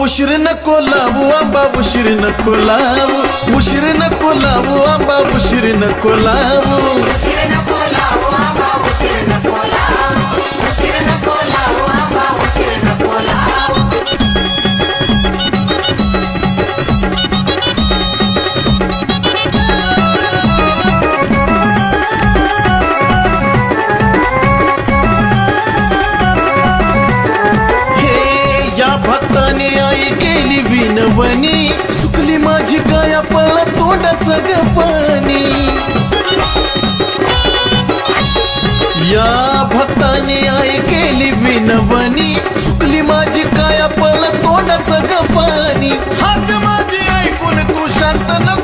उशीर नको लावू आंबा उशीर नको लावू उशीर नको लावू आंबा उशीर नको लावू उशीर नको लावू आंबा उशीर नको लावू उशीर नको लावू आंबा उशीर नको लावू भक्ताने आई गेली विनवणी सुकली माझी गाया पळला तोंडाचं ग पाणी या भक्ताने आई गेली विनवणी सुकली माझी गाया पळला तोंडाचं ग पाणी हाक माझी ऐकून तू शांत नको